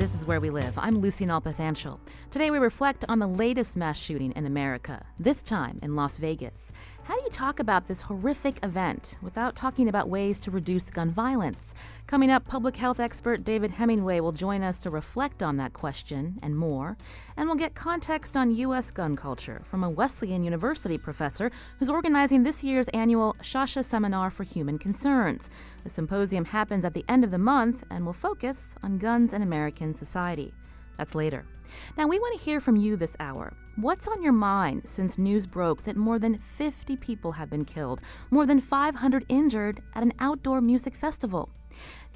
This is Where We Live. I'm Lucy Nalpathanchel. Today we reflect on the latest mass shooting in America, this time in Las Vegas. How do you talk about this horrific event without talking about ways to reduce gun violence? Coming up, public health expert David Hemingway will join us to reflect on that question and more. And we'll get context on U.S. gun culture from a Wesleyan University professor who's organizing this year's annual Shasha Seminar for Human Concerns. The symposium happens at the end of the month and will focus on guns in American society. That's later. Now, we want to hear from you this hour. What's on your mind since news broke that more than 50 people have been killed, more than 500 injured at an outdoor music festival?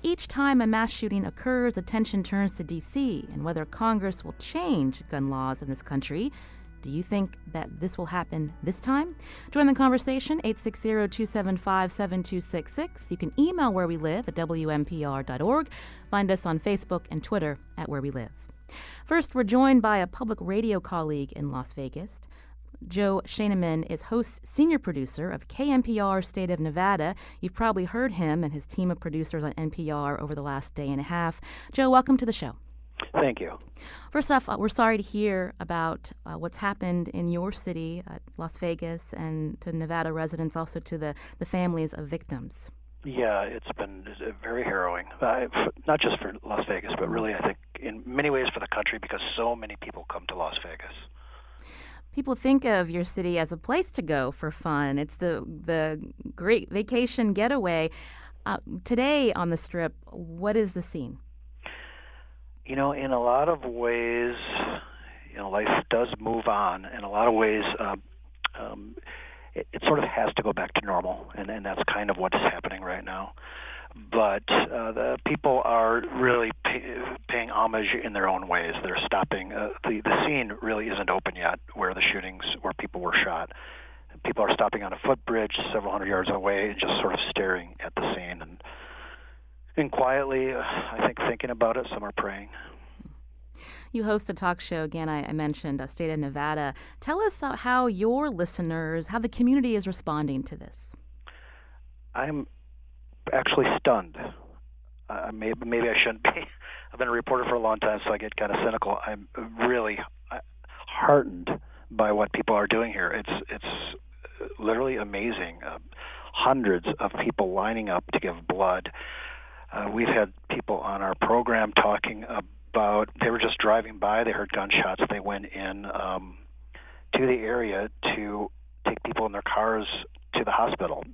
Each time a mass shooting occurs, attention turns to D.C. and whether Congress will change gun laws in this country. Do you think that this will happen this time? Join the conversation, 860-275-7266. You can email Where We Live at WNPR.org. Find us on Facebook and Twitter at Where We Live. First, we're joined by a public radio colleague in Las Vegas. Joe Scheineman is senior producer of KNPR State of Nevada. You've probably heard him and his team of producers on NPR over the last day and a half. Joe, welcome to the show. Thank you. First off, we're sorry to hear about what's happened in your city, Las Vegas, and to Nevada residents, also to the families of victims. Yeah, it's been very harrowing, not just for Las Vegas, but really, I think, in many ways for the country, because so many people come to Las Vegas. People think of your city as a place to go for fun. It's the great vacation getaway. Today on the Strip, what is the scene? You know, in a lot of ways, life does move on. In a lot of ways, it sort of has to go back to normal, and that's kind of what is happening right now. But the people are really paying homage in their own ways. They're stopping. The scene really isn't open yet where people were shot. People are stopping on a footbridge several hundred yards away and just sort of staring at the scene and quietly, I think, thinking about it. Some are praying. You host a talk show, again, I mentioned State of Nevada. Tell us how your listeners, how the community is responding to this. I'm actually stunned. Maybe I shouldn't be. I've been a reporter for a long time, so I get kind of cynical. I'm really heartened by what people are doing here. It's literally amazing. Hundreds of people lining up to give blood. We've had people on our program talking about, they were just driving by, they heard gunshots, they went in to the area to take people in their cars to the hospital.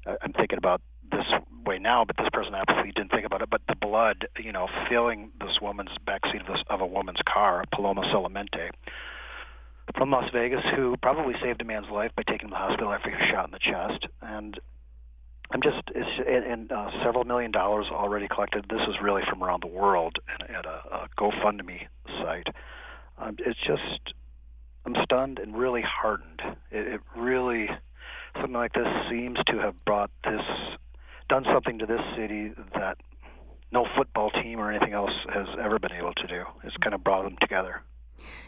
I'm thinking about this way now, but this person absolutely didn't think about it. But the blood, filling this woman's backseat of a woman's car, Paloma Solamente, from Las Vegas, who probably saved a man's life by taking him to the hospital after he was shot in the chest. And several $1 million already collected. This is really from around the world at a GoFundMe site. I'm stunned and really heartened. It really, something like this seems to have done something to this city that no football team or anything else has ever been able to do. It's kind of brought them together.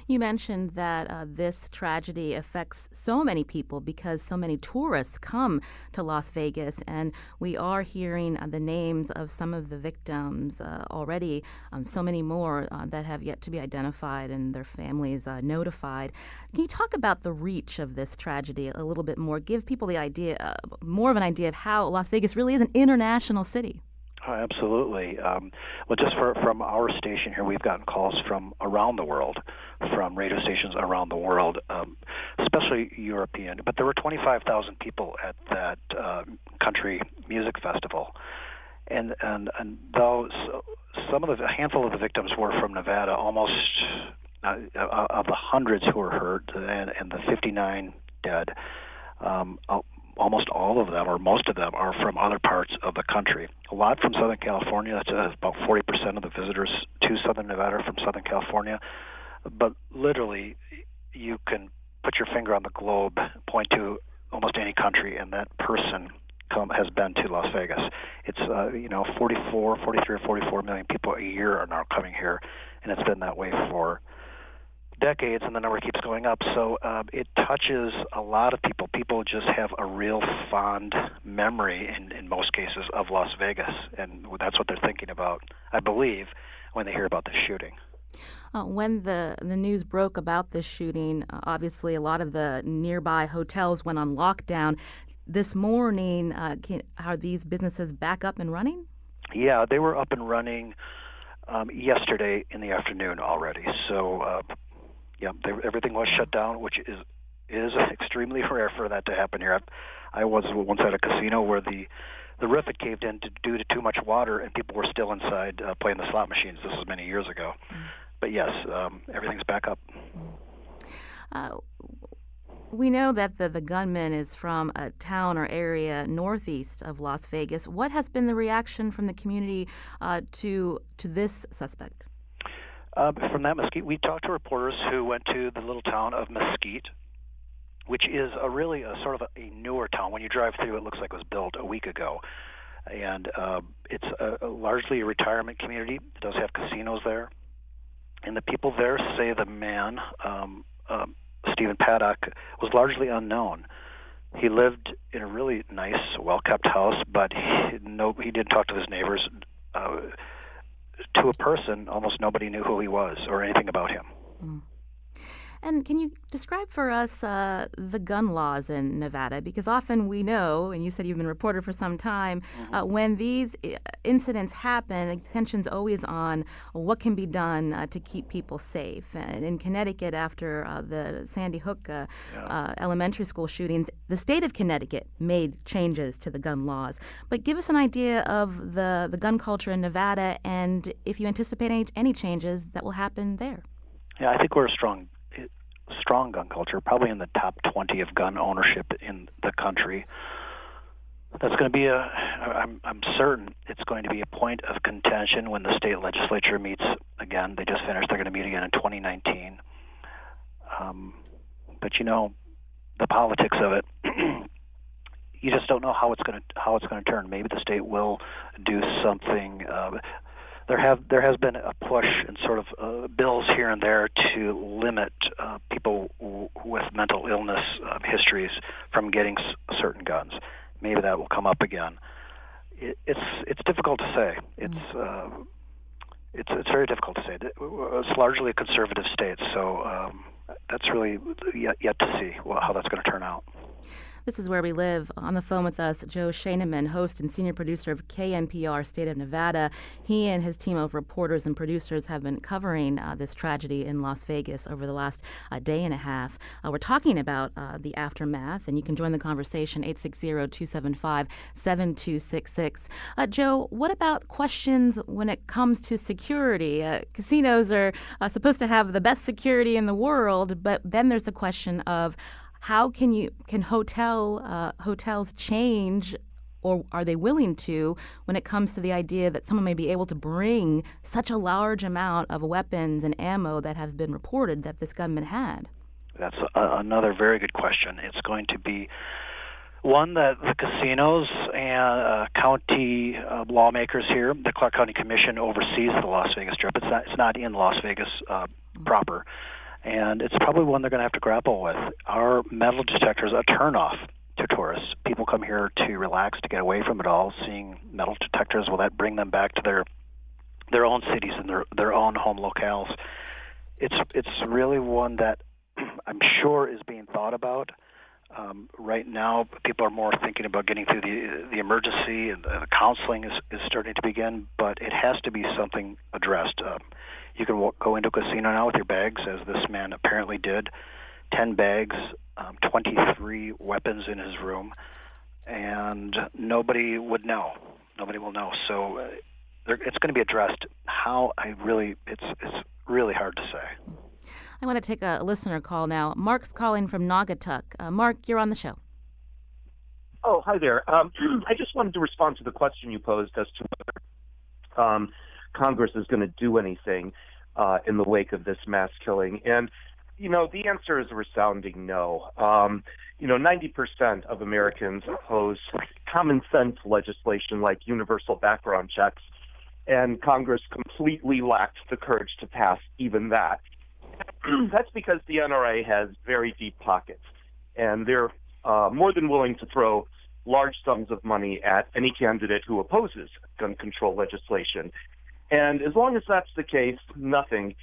You mentioned that this tragedy affects so many people because so many tourists come to Las Vegas, and we are hearing the names of some of the victims already, so many more that have yet to be identified and their families notified. Can you talk about the reach of this tragedy a little bit more? Give people the idea, more of an idea of how Las Vegas really is an international city. Oh, absolutely. Well, just from our station here, we've gotten calls from around the world, from radio stations around the world, especially European. But there were 25,000 people at that country music festival, and though a handful of the victims were from Nevada, almost of the hundreds who were hurt and the 59 dead. Almost all of them, or most of them, are from other parts of the country. A lot from Southern California. That's about 40% of the visitors to Southern Nevada are from Southern California. But literally, you can put your finger on the globe, point to almost any country, and that person has been to Las Vegas. It's 43 or 44 million people a year are now coming here, and it's been that way for decades, and the number keeps going up. So it touches a lot of people. People just have a real fond memory, in most cases, of Las Vegas, and that's what they're thinking about, I believe, when they hear about the shooting. When the news broke about this shooting, obviously a lot of the nearby hotels went on lockdown. This morning, are these businesses back up and running? Yeah, they were up and running yesterday in the afternoon already. So, everything was shut down, which is extremely rare for that to happen here. I was once at a casino where the roof had caved in due to too much water, and people were still inside playing the slot machines. This was many years ago. But yes, everything's back up. We know that the gunman is from a town or area northeast of Las Vegas. What has been the reaction from the community to this suspect? From that Mesquite, we talked to reporters who went to the little town of Mesquite, which is really a sort of a newer town. When you drive through, it looks like it was built a week ago. And it's largely a retirement community. It does have casinos there. And the people there say the man, Stephen Paddock, was largely unknown. He lived in a really nice, well-kept house, but he didn't talk to his neighbors. To a person, almost nobody knew who he was or anything about him. And can you describe for us the gun laws in Nevada? Because often we know, and you said you've been a reporter for some time, when these incidents happen, attention's always on what can be done to keep people safe. And in Connecticut, after the Sandy Hook elementary school shootings, the state of Connecticut made changes to the gun laws. But give us an idea of the gun culture in Nevada and if you anticipate any changes that will happen there. Yeah, I think we're a strong gun culture, probably in the top 20 of gun ownership in the country. That's going to be I'm certain it's going to be a point of contention when the state legislature meets again. They just finished. They're going to meet again in 2019. But the politics of it, you just don't know how it's going to turn. Maybe the state will do something. There has been a push in sort of bills here and there to limit people with mental illness histories from getting certain guns. Maybe that will come up again. It's difficult to say. It's very difficult to say. It's largely a conservative state, so that's really yet to see how that's going to turn out. This is Where We Live. On the phone with us, Joe Schoeneman, host and senior producer of KNPR State of Nevada. He and his team of reporters and producers have been covering this tragedy in Las Vegas over the last day and a half. We're talking about the aftermath, and you can join the conversation, 860-275-7266. Joe, what about questions when it comes to security? Casinos are supposed to have the best security in the world, but then there's the question of how can hotels change, or are they willing to, when it comes to the idea that someone may be able to bring such a large amount of weapons and ammo that has been reported that this gunman had? That's another very good question. It's going to be one that the casinos and county lawmakers here, the Clark County Commission oversees the Las Vegas Strip. It's not in Las Vegas proper. And it's probably one they're going to have to grapple with. Are metal detectors a turnoff to tourists? People come here to relax, to get away from it all. Seeing metal detectors, will that bring them back to their own cities and their own home locales? It's really one that I'm sure is being thought about. Right now, people are more thinking about getting through the emergency, and the counseling is starting to begin, but it has to be something addressed. You can go into a casino now with your bags, as this man apparently did, 10 bags, 23 weapons in his room, and nobody would know. Nobody will know. So it's going to be addressed. How? It's really hard to say. I want to take a listener call now. Mark's calling from Naugatuck. Mark, you're on the show. Oh, hi there. I just wanted to respond to the question you posed as to whether Congress is going to do anything in the wake of this mass killing. And, the answer is a resounding no. 90% of Americans oppose common sense legislation like universal background checks, and Congress completely lacked the courage to pass even that. That's because the NRA has very deep pockets, and they're more than willing to throw large sums of money at any candidate who opposes gun control legislation. And as long as that's the case, nothing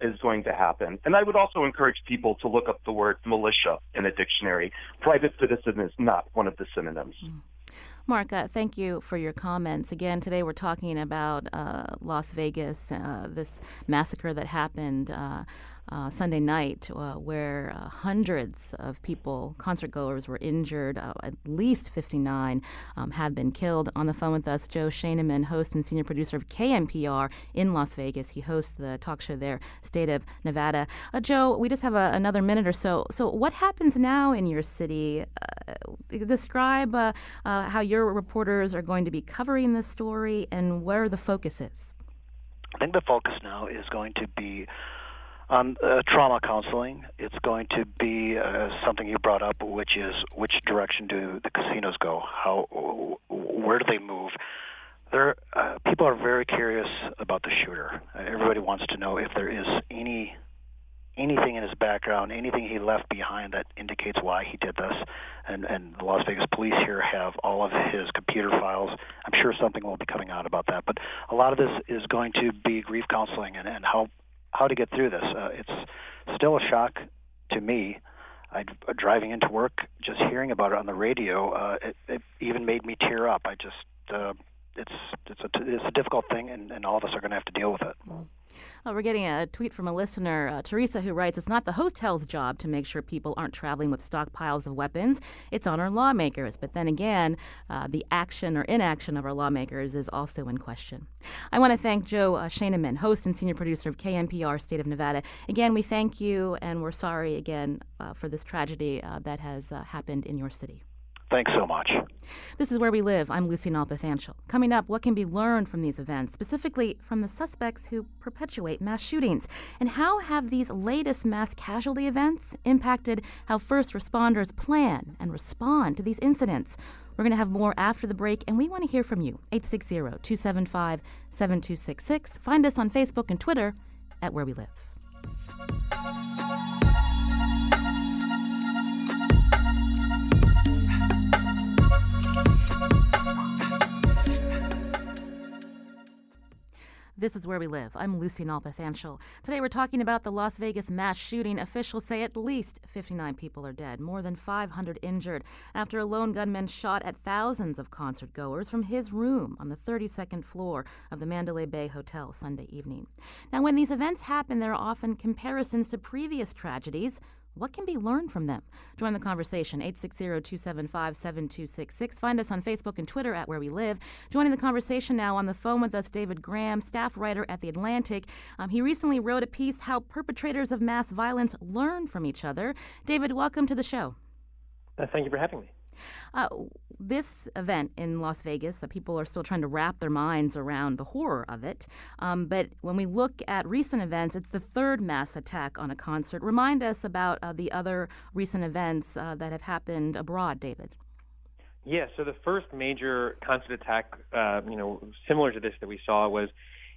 is going to happen. And I would also encourage people to look up the word militia in a dictionary. Private citizen is not one of the synonyms. Mark, thank you for your comments. Again, today we're talking about Las Vegas, this massacre that happened Sunday night, where hundreds of people, concertgoers, were injured. At least 59 have been killed. On the phone with us, Joe Scheineman, host and senior producer of KNPR in Las Vegas. He hosts the talk show there, State of Nevada. Joe, we just have another minute or so. So what happens now in your city? Describe how your reporters are going to be covering this story and where the focus is. I think the focus now is going to be on trauma counseling. It's going to be something you brought up, which is which direction do the casinos go? Where do they move? People are very curious about the shooter. Everybody wants to know if there is anything in his background, anything he left behind that indicates why he did this. And the Las Vegas police here have all of his computer files. I'm sure something will be coming out about that. But a lot of this is going to be grief counseling and how to get through this. It's still a shock to me. Driving into work, just hearing about it on the radio, it even made me tear up. It's a difficult thing, and all of us are going to have to deal with it. Well, we're getting a tweet from a listener, Teresa, who writes, "It's not the hotel's job to make sure people aren't traveling with stockpiles of weapons. It's on our lawmakers." But then again, the action or inaction of our lawmakers is also in question. I want to thank Joe Scheineman, host and senior producer of KNPR State of Nevada. Again, we thank you, and we're sorry again for this tragedy that has happened in your city. Thanks so much. This is Where We Live. I'm Lucy Nalpathanchel. Coming up, what can be learned from these events, specifically from the suspects who perpetuate mass shootings? And how have these latest mass casualty events impacted how first responders plan and respond to these incidents? We're going to have more after the break, and we want to hear from you. 860-275-7266. Find us on Facebook and Twitter at Where We Live. This is Where We Live. I'm Lucy Nalpathanchel. Today we're talking about the Las Vegas mass shooting. Officials say at least 59 people are dead, more than 500 injured, after a lone gunman shot at thousands of concertgoers from his room on the 32nd floor of the Mandalay Bay Hotel Sunday evening. Now, when these events happen, there are often comparisons to previous tragedies. What can be learned from them? Join the conversation, 860-275-7266. Find us on Facebook and Twitter at Where We Live. Joining the conversation now on the phone with us, David Graham, staff writer at The Atlantic. He recently wrote a piece, How Perpetrators of Mass Violence Learn from Each Other. David, welcome to the show. Thank you for having me. This event in Las Vegas, people are still trying to wrap their minds around the horror of it. But when we look at recent events, it's the third mass attack on a concert. Remind us about the other recent events that have happened abroad, David. Yeah, so the first major concert attack, similar to this that we saw was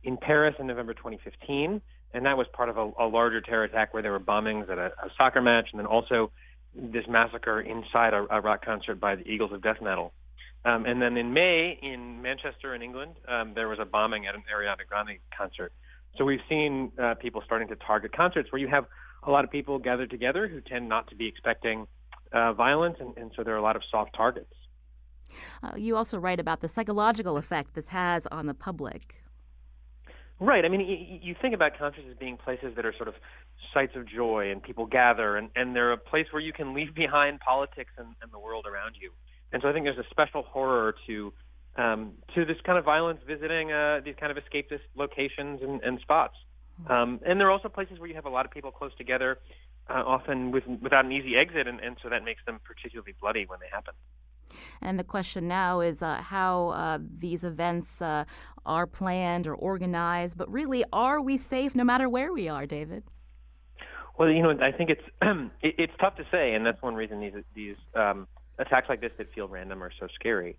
in Paris in November 2015, and that was part of a larger terror attack where there were bombings at a soccer match, and then also this massacre inside a rock concert by the Eagles of Death Metal. And then in May, in Manchester in England, there was a bombing at an Ariana Grande concert. So we've seen people starting to target concerts where you have a lot of people gathered together who tend not to be expecting violence, and so there are a lot of soft targets. You also write about the psychological effect this has on the public. Right. I mean, you think about concerts as being places that are sort of sites of joy, and people gather, and they're a place where you can leave behind politics and the world around you. And so I think there's a special horror to this kind of violence visiting these kind of escapist locations and spots. And there are also places where you have a lot of people close together, often without an easy exit, and so that makes them particularly bloody when they happen. And the question now is how these events are planned or organized, but really, are we safe no matter where we are, David? Well, I think it's tough to say, and that's one reason these attacks like this that feel random are so scary.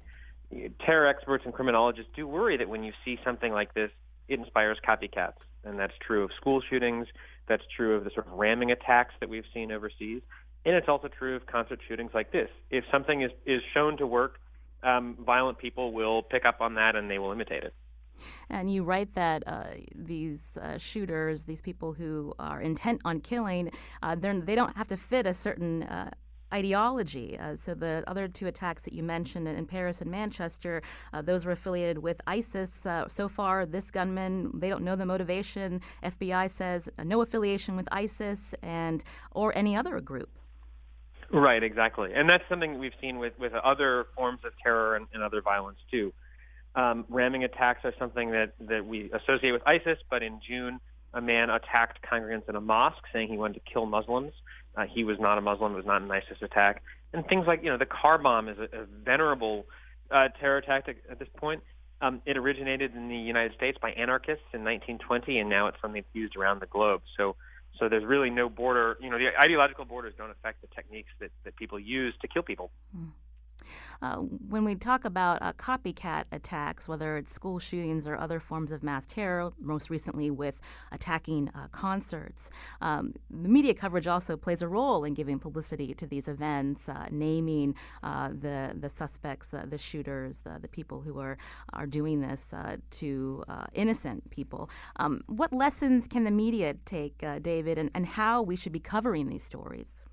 Terror experts and criminologists do worry that when you see something like this, it inspires copycats, and that's true of school shootings. That's true of the sort of ramming attacks that we've seen overseas. And it's also true of concert shootings like this. If something is shown to work, violent people will pick up on that and they will imitate it. And you write that these shooters, these people who are intent on killing, they don't have to fit a certain ideology. So the other two attacks that you mentioned in Paris and Manchester, those were affiliated with ISIS. So far, this gunman, they don't know the motivation. FBI says no affiliation with ISIS or any other group. Right, exactly. And that's something we've seen with other forms of terror and other violence, too. Ramming attacks are something that we associate with ISIS, but in June, a man attacked congregants in a mosque saying he wanted to kill Muslims. He was not a Muslim. It was not an ISIS attack. And things like, the car bomb is a venerable terror tactic at this point. It originated in the United States by anarchists in 1920, and now it's something that's used around the globe. So there's really no border. The ideological borders don't affect the techniques that people use to kill people. When we talk about copycat attacks, whether it's school shootings or other forms of mass terror, most recently with attacking concerts, the media coverage also plays a role in giving publicity to these events, naming the suspects, the shooters, the people who are doing this to innocent people. What lessons can the media take, David, and how we should be covering these stories?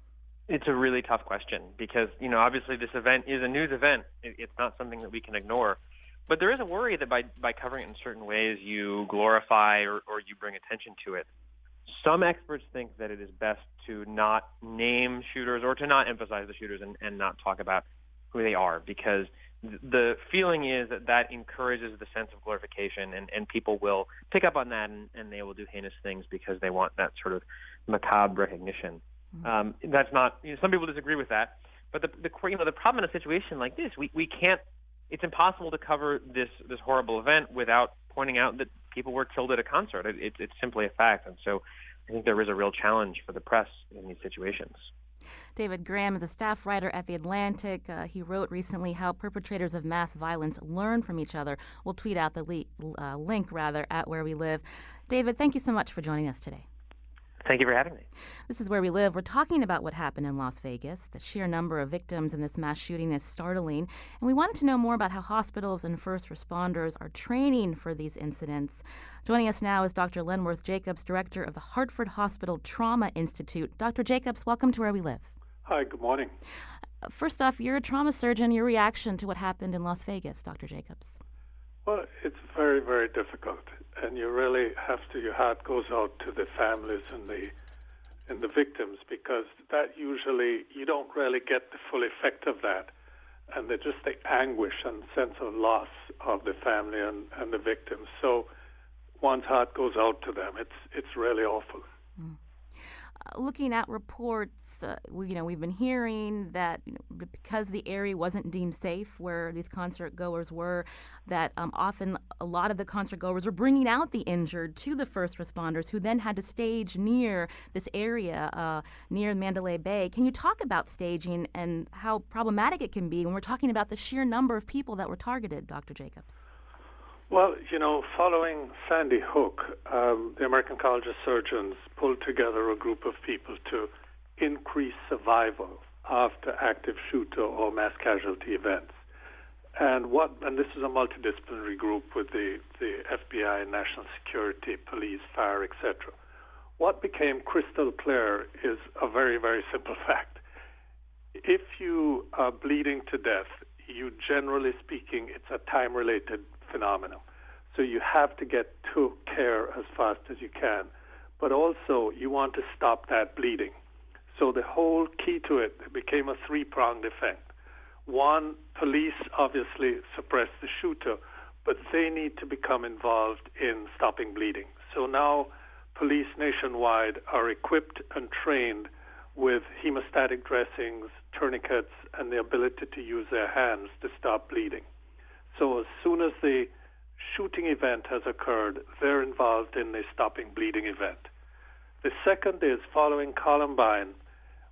It's a really tough question because, obviously this event is a news event. It's not something that we can ignore. But there is a worry that by covering it in certain ways, you glorify or you bring attention to it. Some experts think that it is best to not name shooters or to not emphasize the shooters and not talk about who they are, because the feeling is that encourages the sense of glorification, and people will pick up on that and they will do heinous things because they want that sort of macabre recognition. That's not. Some people disagree with that, but the problem in a situation like this, we can't. It's impossible to cover this horrible event without pointing out that people were killed at a concert. It's simply a fact, and so I think there is a real challenge for the press in these situations. David Graham is a staff writer at The Atlantic. He wrote recently how perpetrators of mass violence learn from each other. We'll tweet out the link at Where We Live. David, thank you so much for joining us today. Thank you for having me. This is Where We Live. We're talking about what happened in Las Vegas. The sheer number of victims in this mass shooting is startling, and we wanted to know more about how hospitals and first responders are training for these incidents. Joining us now is Dr. Lenworth Jacobs, director of the Hartford Hospital Trauma Institute. Dr. Jacobs, welcome to Where We Live. Hi, good morning. First off, you're a trauma surgeon. Your reaction to what happened in Las Vegas, Dr. Jacobs? Well, it's very, very difficult, and you really have to. Your heart goes out to the families and the victims, because that usually you don't really get the full effect of that, and just the anguish and sense of loss of the family and the victims. So one's heart goes out to them. It's really awful. Looking at reports, we've been hearing that because the area wasn't deemed safe where these concert goers were, that often a lot of the concert goers were bringing out the injured to the first responders, who then had to stage near this area, near Mandalay Bay. Can you talk about staging and how problematic it can be when we're talking about the sheer number of people that were targeted, Dr. Jacobs? Well, following Sandy Hook, the American College of Surgeons pulled together a group of people to increase survival after active shooter or mass casualty events. And this is a multidisciplinary group with the FBI, national security, police, fire, etc. What became crystal clear is a very, very simple fact. If you are bleeding to death, generally speaking, it's a time-related phenomenon. So you have to get to care as fast as you can. But also, you want to stop that bleeding. So the whole key to it became a three-pronged effect. One, police obviously suppress the shooter, but they need to become involved in stopping bleeding. So now police nationwide are equipped and trained with hemostatic dressings, tourniquets, and the ability to use their hands to stop bleeding. So as soon as the shooting event has occurred, they're involved in the stopping bleeding event. The second is following Columbine,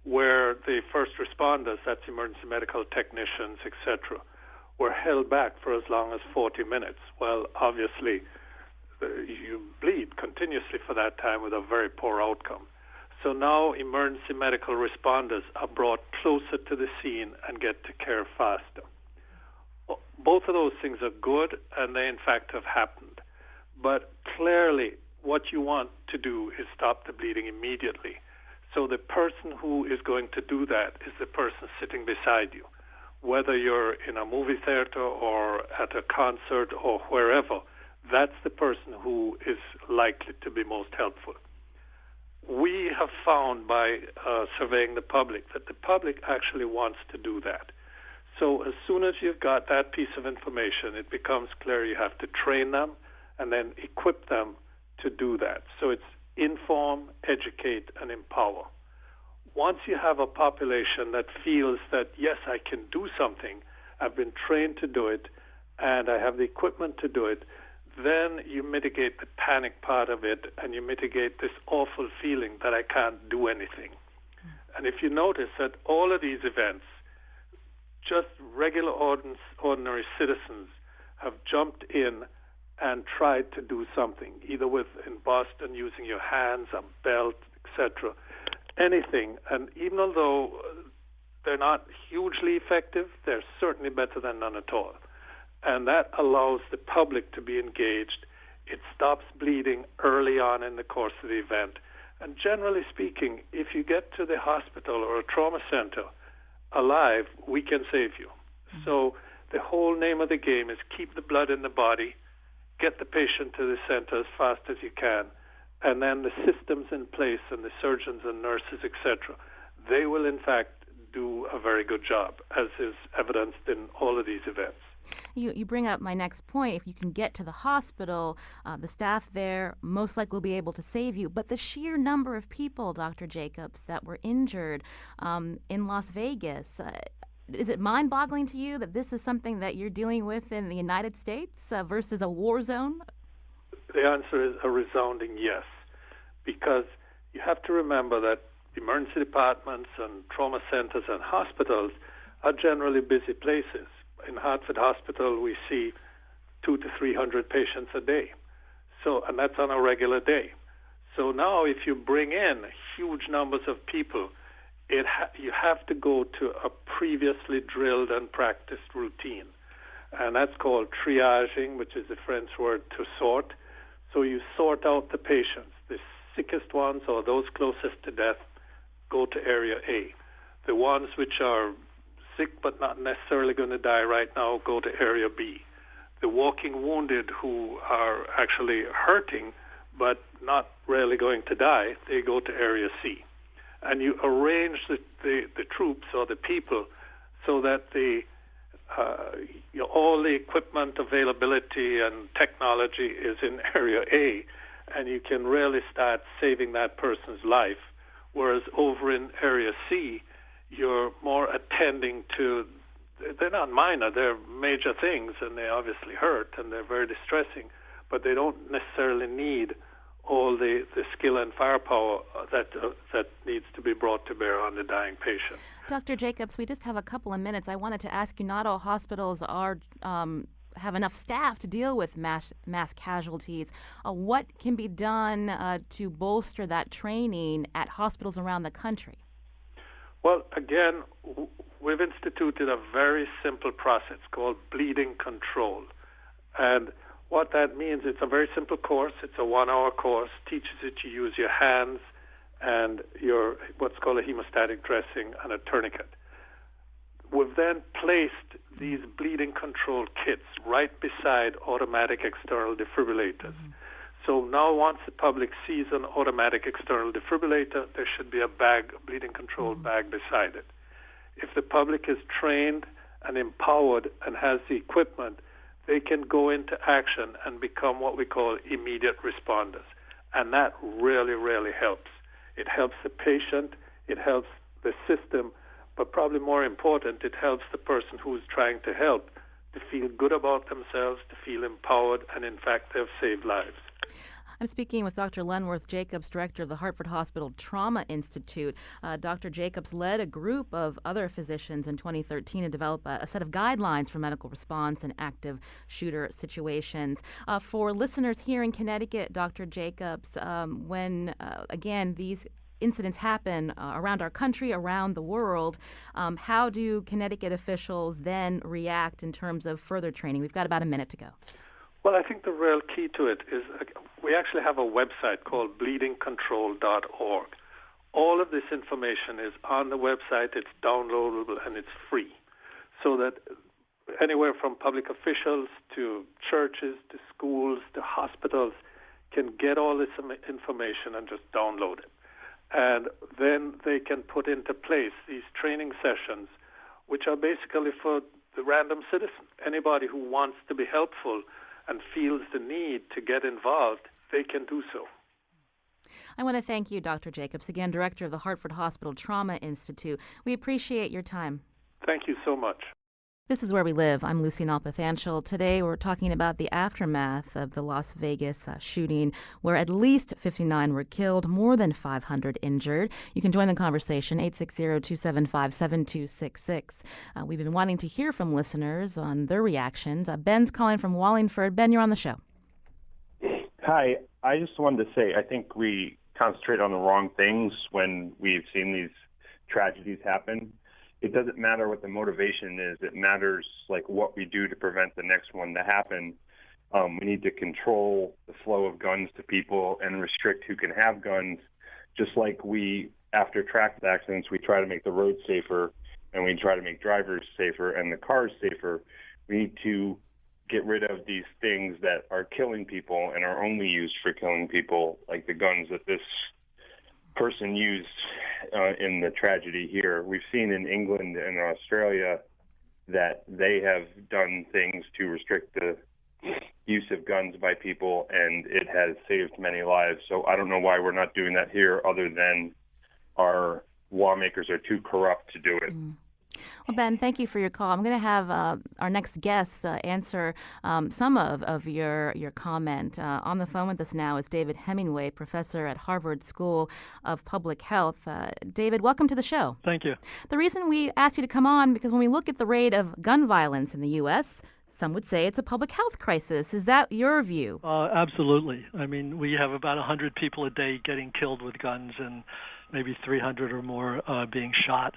where the first responders, that's emergency medical technicians, etc., were held back for as long as 40 minutes. Well, obviously, you bleed continuously for that time with a very poor outcome. So now emergency medical responders are brought closer to the scene and get to care faster. Both of those things are good, and they in fact have happened. But clearly, what you want to do is stop the bleeding immediately. So the person who is going to do that is the person sitting beside you. Whether you're in a movie theater or at a concert or wherever, that's the person who is likely to be most helpful. We have found by surveying the public that the public actually wants to do that. So as soon as you've got that piece of information, it becomes clear you have to train them and then equip them to do that. So it's inform, educate, and empower. Once you have a population that feels that, yes, I can do something, I've been trained to do it, and I have the equipment to do it, then you mitigate the panic part of it, and you mitigate this awful feeling that I can't do anything. And if you notice that all of these events, just regular ordinary citizens have jumped in and tried to do something, either in Boston, using your hands, a belt, etc., anything. And even although they're not hugely effective, they're certainly better than none at all. And that allows the public to be engaged. It stops bleeding early on in the course of the event. And generally speaking, if you get to the hospital or a trauma center alive, we can save you. Mm-hmm. So the whole name of the game is keep the blood in the body, get the patient to the center as fast as you can, and then the systems in place and the surgeons and nurses, etc., they will in fact do a very good job, as is evidenced in all of these events. You bring up my next point. If you can get to the hospital, the staff there most likely will be able to save you. But the sheer number of people, Dr. Jacobs, that were injured in Las Vegas, is it mind-boggling to you that this is something that you're dealing with in the United States versus a war zone? The answer is a resounding yes, because you have to remember that emergency departments and trauma centers and hospitals are generally busy places. In Hartford Hospital, we see 200 to 300 patients a day. So, and that's on a regular day. So now if you bring in huge numbers of people, you have to go to a previously drilled and practiced routine. And that's called triaging, which is the French word to sort. So you sort out the patients. The sickest ones or those closest to death go to Area A. The ones which are sick but not necessarily going to die right now go to Area B. The walking wounded who are actually hurting but not really going to die, they go to Area C. And you arrange the troops or the people so that all the equipment availability and technology is in Area A, and you can really start saving that person's life. Whereas over in Area C, you're more attending to, they're not minor, they're major things, and they obviously hurt, and they're very distressing, but they don't necessarily need all the skill and firepower that needs to be brought to bear on the dying patient. Dr. Jacobs, we just have a couple of minutes. I wanted to ask you, not all hospitals have enough staff to deal with mass casualties. What can be done to bolster that training at hospitals around the country? Well, again, we've instituted a very simple process called bleeding control. And what that means, it's a very simple course. It's a 1-hour course, teaches you to use your hands and your what's called a hemostatic dressing and a tourniquet. We've then placed these bleeding control kits right beside automatic external defibrillators. Mm-hmm. So now once the public sees an automatic external defibrillator, there should be a bleeding control bag beside it. If the public is trained and empowered and has the equipment, they can go into action and become what we call immediate responders. And that really, really helps. It helps the patient, it helps the system, but probably more important, it helps the person who's trying to help to feel good about themselves, to feel empowered, and in fact, they've saved lives. I'm speaking with Dr. Lenworth Jacobs, director of the Hartford Hospital Trauma Institute. Dr. Jacobs led a group of other physicians in 2013 to develop a set of guidelines for medical response in active shooter situations. For listeners here in Connecticut, Dr. Jacobs, when, again, these incidents happen around our country, around the world, how do Connecticut officials then react in terms of further training? We've got about a minute to go. Well, I think the real key to it is we actually have a website called bleedingcontrol.org. All of this information is on the website. It's downloadable and it's free, so that anywhere from public officials to churches to schools to hospitals can get all this information and just download it. And then they can put into place these training sessions, which are basically for the random citizen. Anybody who wants to be helpful and feels the need to get involved, they can do so. I want to thank you, Dr. Jacobs, again, director of the Hartford Hospital Trauma Institute. We appreciate your time. Thank you so much. This is Where We Live. I'm Lucy Nalpathanchel. Today we're talking about the aftermath of the Las Vegas shooting, where at least 59 were killed, more than 500 injured. You can join the conversation, 860-275-7266. We've been wanting to hear from listeners on their reactions. Ben's calling from Wallingford. Ben, you're on the show. Hi. I just wanted to say I think we concentrate on the wrong things when we've seen these tragedies happen. It doesn't matter what the motivation is. It matters like what we do to prevent the next one to happen. We need to control the flow of guns to people and restrict who can have guns. Just like we, after traffic accidents, we try to make the roads safer and we try to make drivers safer and the cars safer. We need to get rid of these things that are killing people and are only used for killing people, like the guns that this person used in the tragedy here. We've seen in England and Australia that they have done things to restrict the use of guns by people, and it has saved many lives. So I don't know why we're not doing that here, other than our lawmakers are too corrupt to do it. Well, Ben, thank you for your call. I'm going to have our next guest answer some of your comment. On the phone with us now is David Hemingway, professor at Harvard School of Public Health. David, welcome to the show. Thank you. The reason we asked you to come on, because when we look at the rate of gun violence in the U.S., some would say it's a public health crisis. Is that your view? Absolutely. I mean, we have about 100 people a day getting killed with guns and maybe 300 or more being shot.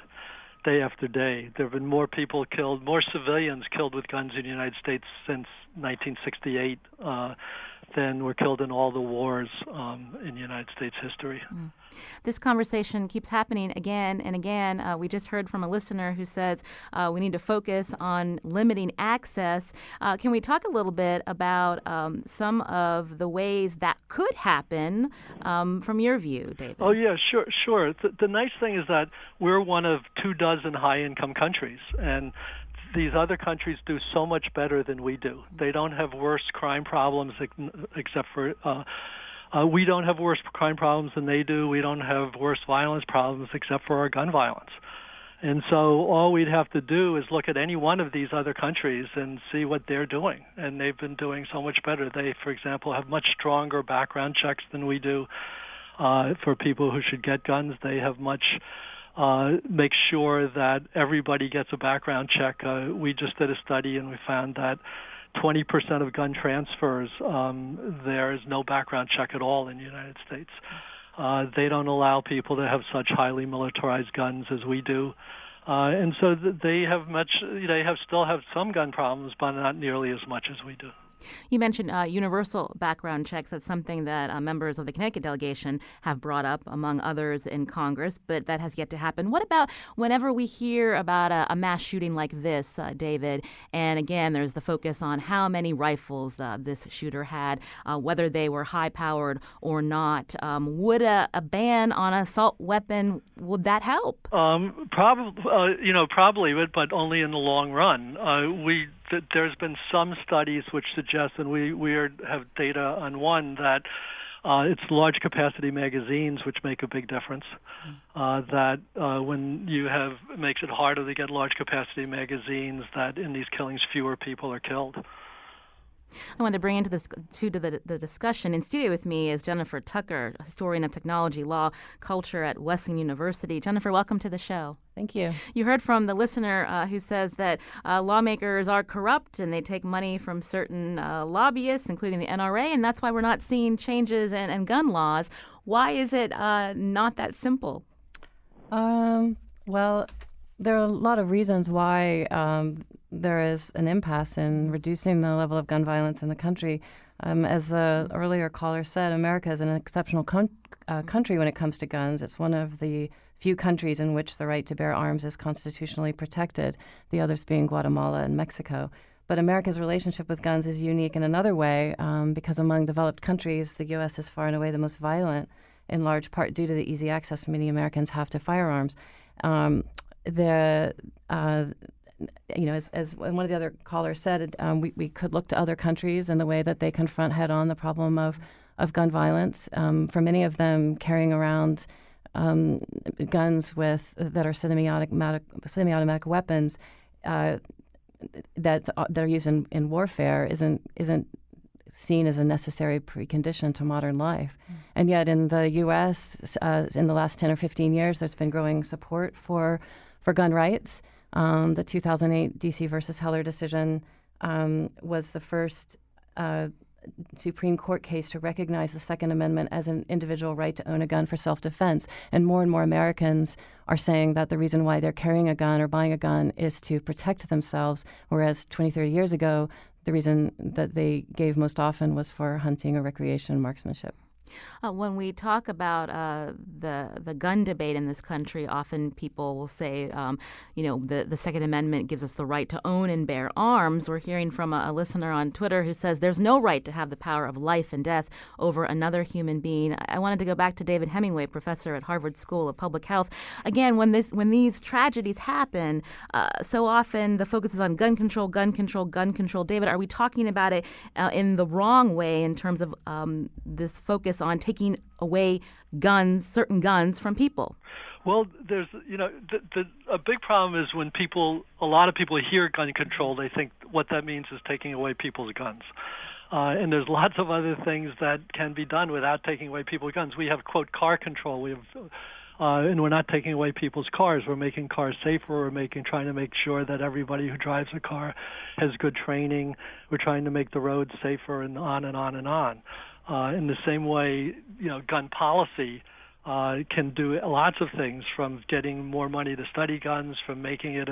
Day after day. There have been more people killed, more civilians killed with guns in the United States since 1968 than were killed in all the wars in United States history. This conversation keeps happening again and again. We just heard from a listener who says we need to focus on limiting access. Can we talk a little bit about some of the ways that could happen from your view, David? Oh, yeah, sure. The nice thing is that we're one of 24 high-income countries, and these other countries do so much better than we do. They don't have worse crime problems except for we don't have worse crime problems than they do. We don't have worse violence problems except for our gun violence. And so all we'd have to do is look at any one of these other countries and see what they're doing. And they've been doing so much better. They, for example, have much stronger background checks than we do for people who should get guns. They have much make sure that everybody gets a background check. We just did a study and we found that 20% of gun transfers, there is no background check at all in the United States. They don't allow people to have such highly militarized guns as we do. And so they still have some gun problems, but not nearly as much as we do. You mentioned universal background checks. That's something that members of the Connecticut delegation have brought up, among others, in Congress, but that has yet to happen. What about whenever we hear about a mass shooting like this, David, and again, there's the focus on how many rifles this shooter had, whether they were high-powered or not. Would a ban on assault weapon, would that help? Probably, but only in the long run. There's been some studies which suggest, and we have data on one, that it's large capacity magazines which make a big difference. That when you makes it harder to get large capacity magazines, that in these killings fewer people are killed. I want to bring into the discussion. In studio with me is Jennifer Tucker, historian of technology, law, culture at Wesleyan University. Jennifer, welcome to the show. Thank you. You heard from the listener who says that lawmakers are corrupt and they take money from certain lobbyists, including the NRA, and that's why we're not seeing changes in gun laws. Why is it not that simple? Well, There are a lot of reasons why there is an impasse in reducing the level of gun violence in the country. As the earlier caller said, America is an exceptional country when it comes to guns. It's one of the few countries in which the right to bear arms is constitutionally protected, the others being Guatemala and Mexico. But America's relationship with guns is unique in another way because among developed countries, the U.S. is far and away the most violent, in large part due to the easy access many Americans have to firearms. As one of the other callers said, we could look to other countries in the way that they confront head-on the problem of gun violence. For many of them, carrying around guns that are semi-automatic weapons that are used in warfare isn't seen as a necessary precondition to modern life. And yet in the U.S., in the last 10 or 15 years, there's been growing support for gun rights. The 2008 D.C. versus Heller decision was the first Supreme Court case to recognize the Second Amendment as an individual right to own a gun for self-defense. And more Americans are saying that the reason why they're carrying a gun or buying a gun is to protect themselves, whereas 20, 30 years ago, the reason that they gave most often was for hunting or recreation, marksmanship. When we talk about the gun debate in this country, often people will say, the Second Amendment gives us the right to own and bear arms. We're hearing from a listener on Twitter who says there's no right to have the power of life and death over another human being. I wanted to go back to David Hemingway, professor at Harvard School of Public Health. Again, when these tragedies happen, so often the focus is on gun control, gun control, gun control. David, are we talking about it in the wrong way in terms of this focus on taking away certain guns from people? Well, there's, a big problem is when a lot of people hear gun control, they think what that means is taking away people's guns. And there's lots of other things that can be done without taking away people's guns. We have, quote, car control. And we're not taking away people's cars. We're making cars safer. We're trying to make sure that everybody who drives a car has good training. We're trying to make the roads safer, and on and on and on. In the same way, gun policy can do lots of things, from getting more money to study guns, from making it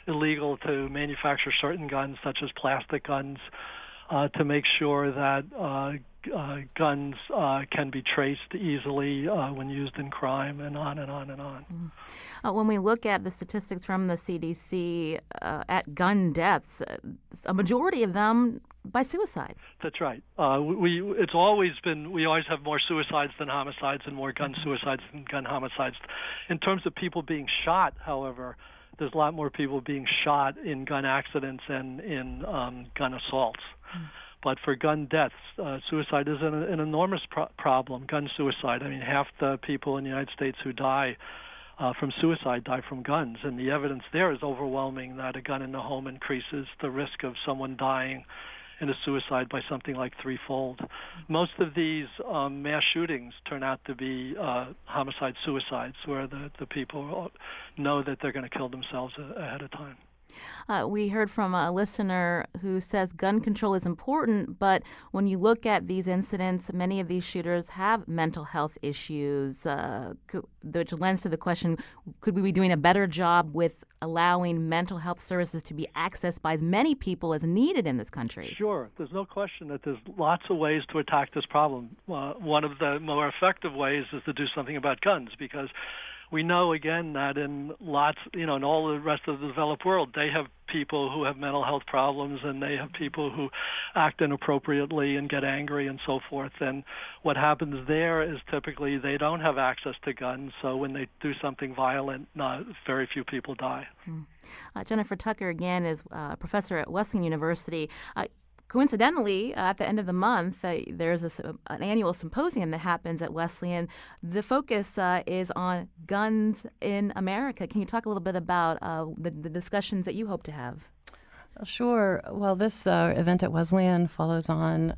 illegal to manufacture certain guns, such as plastic guns, to make sure that guns can be traced easily when used in crime, and on and on and on. When we look at the statistics from the CDC at gun deaths, a majority of them by suicide. That's right. It's always been, we always have more suicides than homicides and more gun suicides than gun homicides. In terms of people being shot, however, there's a lot more people being shot in gun accidents and in gun assaults. But for gun deaths, suicide is an enormous problem, gun suicide. I mean, half the people in the United States who die from suicide die from guns, and the evidence there is overwhelming that a gun in the home increases the risk of someone dying in a suicide by something like threefold. Most of these mass shootings turn out to be homicide-suicides, where the people know that they're going to kill themselves ahead of time. We heard from a listener who says gun control is important, but when you look at these incidents, many of these shooters have mental health issues, which lends to the question, could we be doing a better job with allowing mental health services to be accessed by as many people as needed in this country? Sure. There's no question that there's lots of ways to attack this problem. One of the more effective ways is to do something about guns, because we know, again, that in in all the rest of the developed world, they have people who have mental health problems, and they have people who act inappropriately and get angry and so forth. And what happens there is typically they don't have access to guns, so when they do something violent, very few people die. Jennifer Tucker, again, is a professor at Wesleyan University. Coincidentally, at the end of the month, there's an annual symposium that happens at Wesleyan. The focus is on guns in America. Can you talk a little bit about the discussions that you hope to have? Sure. Well, this event at Wesleyan follows on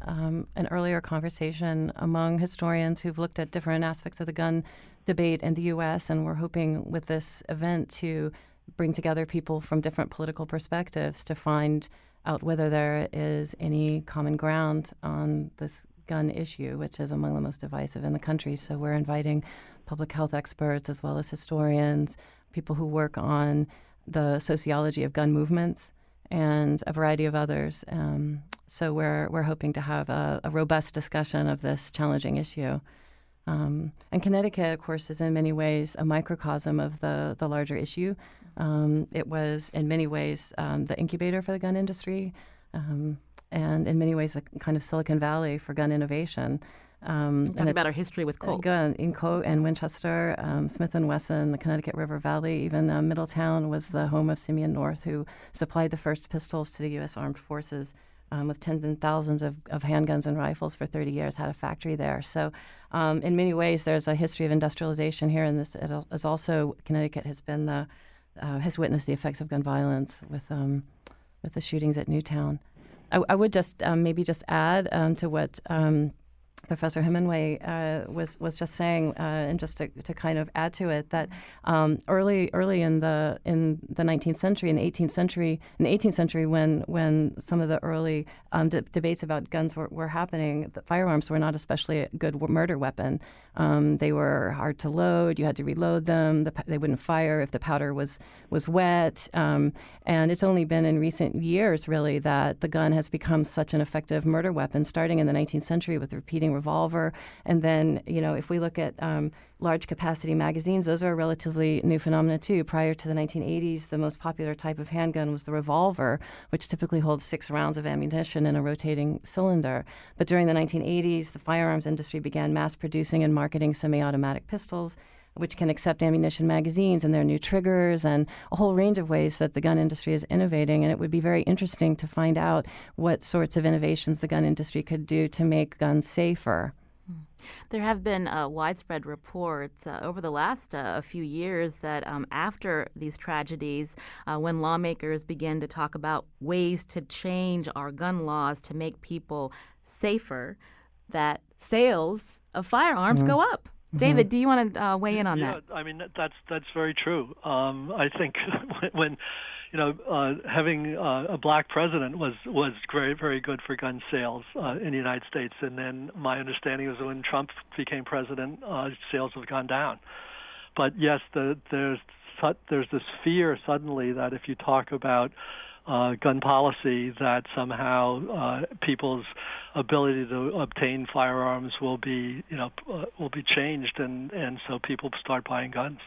an earlier conversation among historians who've looked at different aspects of the gun debate in the U.S., and we're hoping with this event to bring together people from different political perspectives to find out whether there is any common ground on this gun issue, which is among the most divisive in the country. So we're inviting public health experts as well as historians, people who work on the sociology of gun movements, and a variety of others. So we're hoping to have a robust discussion of this challenging issue. And Connecticut, of course, is in many ways a microcosm of the larger issue. It was in many ways the incubator for the gun industry, and in many ways a kind of Silicon Valley for gun innovation. Talking about our history with Colt. In Colt and Winchester, Smith & Wesson, the Connecticut River Valley, even Middletown was the home of Simeon North, who supplied the first pistols to the U.S. Armed Forces, with tens and thousands of handguns and rifles for 30 years, had a factory there. So in many ways, there's a history of industrialization here, and this is also, Connecticut has been has witnessed the effects of gun violence with the shootings at Newtown. I would just maybe just add to what Professor Hemingway was just saying, and just to kind of add to it, that early in the 19th century, in the 18th century, when some of the early debates about guns were happening, the firearms were not especially a good murder weapon. They were hard to load. You had to reload them. They wouldn't fire if the powder was wet. And it's only been in recent years, really, that the gun has become such an effective murder weapon, starting in the 19th century with the repeating revolver. And then, if we look at large capacity magazines, those are a relatively new phenomena too. Prior to the 1980s, the most popular type of handgun was the revolver, which typically holds 6 rounds of ammunition in a rotating cylinder. But during the 1980s, the firearms industry began mass producing and marketing semi-automatic pistols, which can accept ammunition magazines, and there are new triggers and a whole range of ways that the gun industry is innovating. And it would be very interesting to find out what sorts of innovations the gun industry could do to make guns safer. There have been widespread reports over the last few years that after these tragedies, when lawmakers begin to talk about ways to change our gun laws to make people safer, that sales of firearms go up. David, do you want to weigh in on that? Yeah, I mean, that's very true. I think when having a black president was very, very good for gun sales in the United States. And then my understanding was when Trump became president, sales have gone down. But yes, there's this fear suddenly that if you talk about gun policy, that somehow people's ability to obtain firearms will be changed, and so people start buying guns.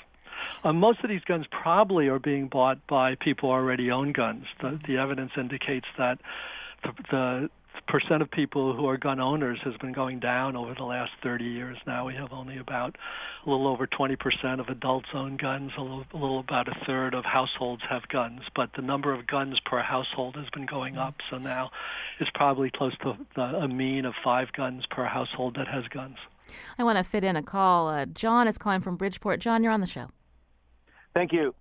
Most of these guns probably are being bought by people who already own guns. The evidence indicates that the percent of people who are gun owners has been going down over the last 30 years. Now we have only about a little over 20% of adults own guns, a little about a third of households have guns, but the number of guns per household has been going up. So now it's probably close to a mean of 5 guns per household that has guns. I want to fit in a call. John is calling from Bridgeport. John, you're on the show. Thank you.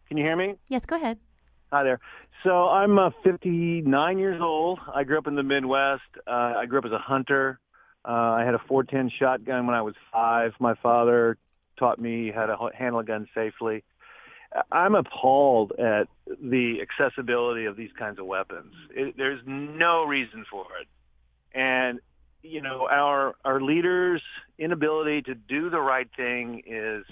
Can you hear me? Yes, go ahead. Hi there. So I'm 59 years old. I grew up in the Midwest. I grew up as a hunter. I had a .410 shotgun when I was 5. My father taught me how to handle a gun safely. I'm appalled at the accessibility of these kinds of weapons. There's no reason for it. And, our leaders' inability to do the right thing is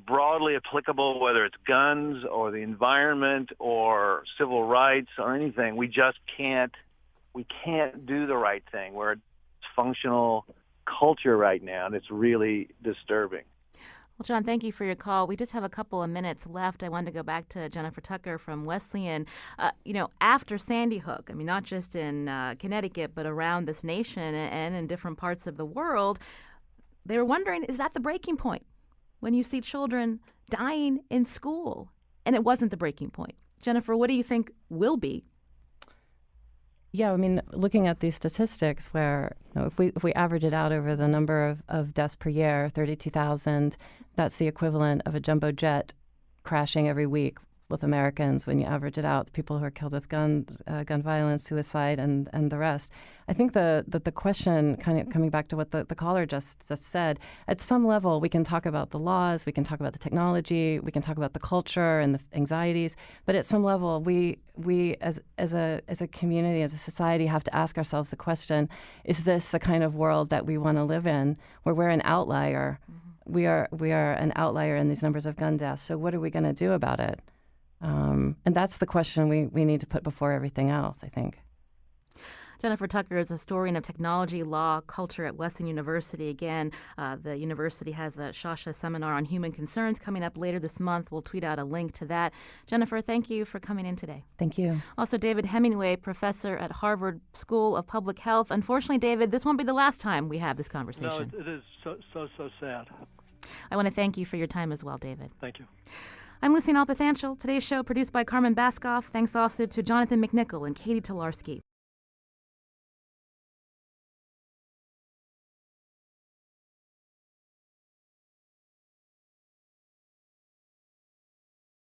broadly applicable, whether it's guns or the environment or civil rights or anything. We can't do the right thing. We're a dysfunctional culture right now, and it's really disturbing. Well, John, thank you for your call. We just have a couple of minutes left. I wanted to go back to Jennifer Tucker from Wesleyan. After Sandy Hook, not just in Connecticut, but around this nation and in different parts of the world, they were wondering, is that the breaking point? When you see children dying in school, and it wasn't the breaking point. Jennifer, what do you think will be? Yeah, looking at these statistics where if we average it out over the number of deaths per year, 32,000, that's the equivalent of a jumbo jet crashing every week with Americans when you average it out, the people who are killed with guns, gun violence, suicide, and the rest. I think the question, kind of coming back to what the caller just said, at some level we can talk about the laws, we can talk about the technology, we can talk about the culture and the anxieties, but at some level we as a community, as a society, have to ask ourselves the question, is this the kind of world that we want to live in, where we're an outlier? we are an outlier in these numbers of gun deaths. So what are we going to do about it? And that's the question we need to put before everything else, I think. Jennifer Tucker is a historian of technology, law, culture at Weston University. Again, the university has a Shasha seminar on human concerns coming up later this month. We'll tweet out a link to that. Jennifer, thank you for coming in today. Thank you. Also, David Hemingway, professor at Harvard School of Public Health. Unfortunately, David, this won't be the last time we have this conversation. No, it is so sad. I want to thank you for your time as well, David. Thank you. I'm Lucine Alpathanchel. Today's show produced by Carmen Baskoff. Thanks also to Jonathan McNichol and Katie Tolarski.